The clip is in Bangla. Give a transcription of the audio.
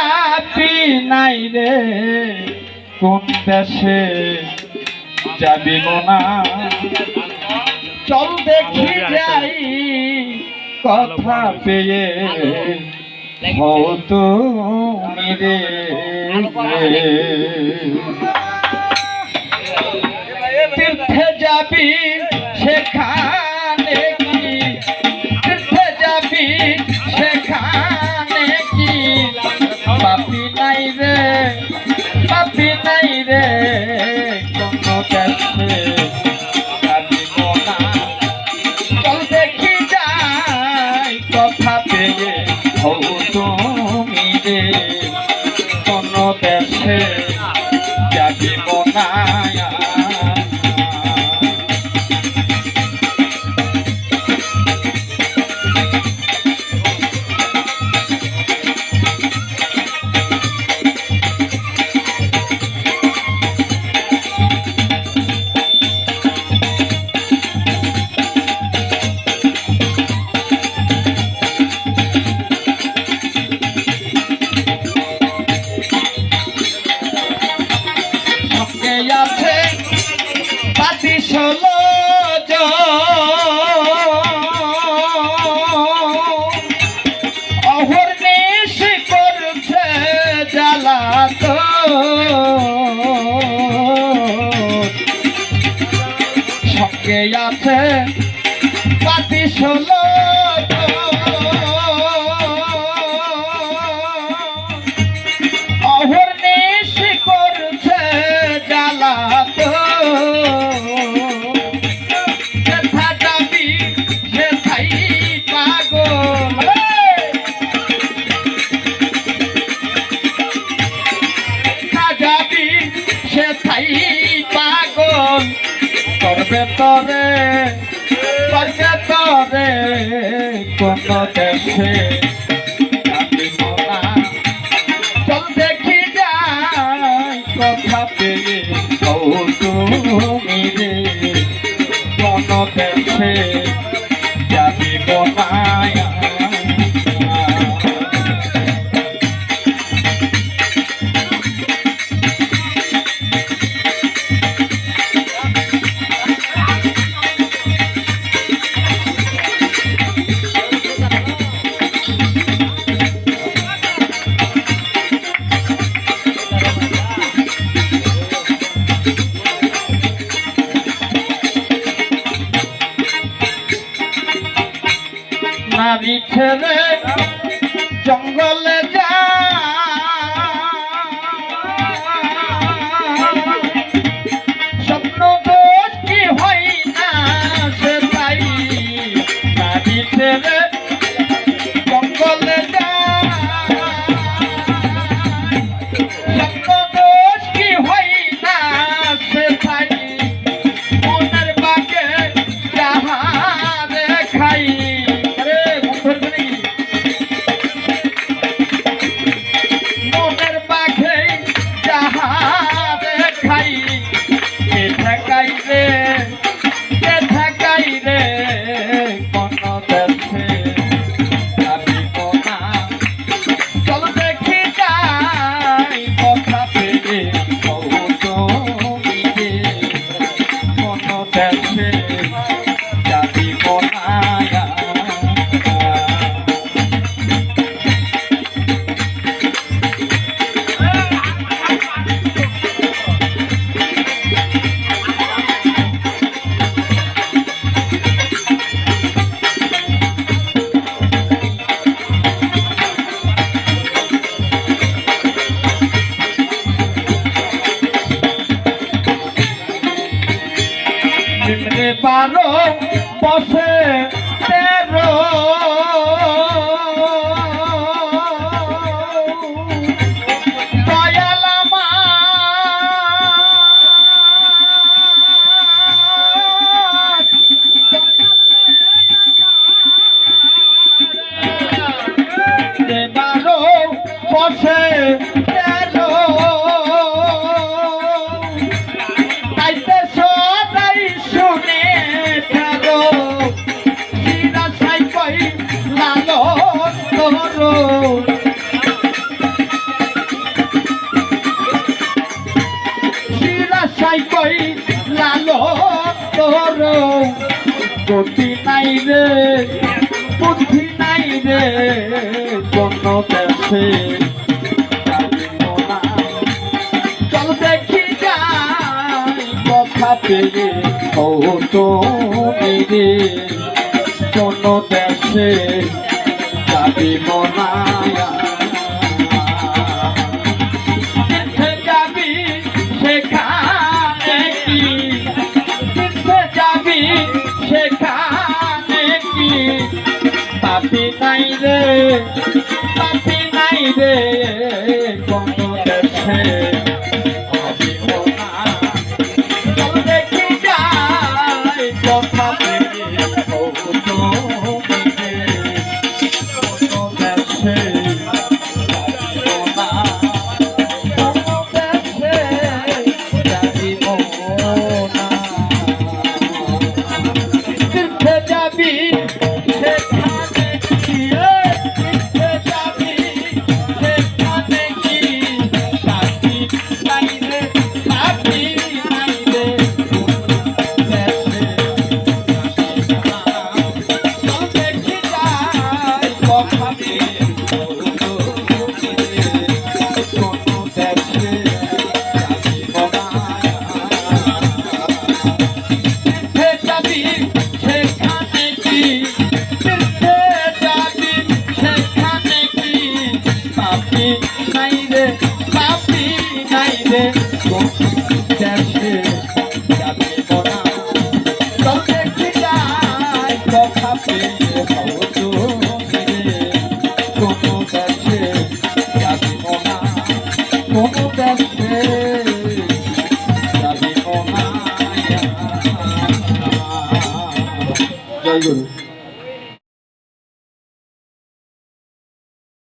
আপি নাই রে কোন দেশে যাবি না চল দেখি যাই কথা পেয়ে হও তুমি রে তীর্থে যাবি সেখানে কি তীর্থে যাবি সেখানে কি পাপি নাই রে কোনো দেশে যাবিব না চল দেখি যাই কথা পেয়ে হও তুমি রে কোনো দেশে যাবিব না আছে পাতি 16 অহর্নিশ করছে জ্বালাত সঙ্গে আছে পাতি 16 অহর্নিশ করছে জ্বালাত যেথা যাবি সেথাই পাগল যেথা যাবি সেথাই পাগল করবে তরে কোন দেশে যাবিব না চল দেখি যাই কথা পেয়ে হও তুমি রে কোন দেশে যাবিব না নারী ছেড়ে জঙ্গলে যা স্বপ্ন দোষ কি হয় না সে তাই নারী ছেড়ে জঙ্গলে যা স্বপ্ন দোষ কি হয় না সে তাই মনের বাকে যাহা দেখাই মনের বাঘে যাহা দেখাই ঠেকাই রে কোন দেশে যাবিব না চল দেখি যাই কথা পেয়ে হও তুমি রে কোন দেশে যাবিব না নিম্নে 12 বসে 13 দয়াল আমার বারো বসে 13 তাইতে সদাই শুনে থাকো সিরা সাই কই লালন করো গতি নাই রে বুদ্ধি নাই রে কোন দেশে চল দেখি যাই কথা পেয়ে ও তো রে কোন দেশে যাবি মনায়া যাবি সেখানে কি যাবি সেখানে কি পাপি নাই রে কোন দেশে যাবি মনা চল দেখি যাই কথা পেয়ে ও তো জয় গুরু।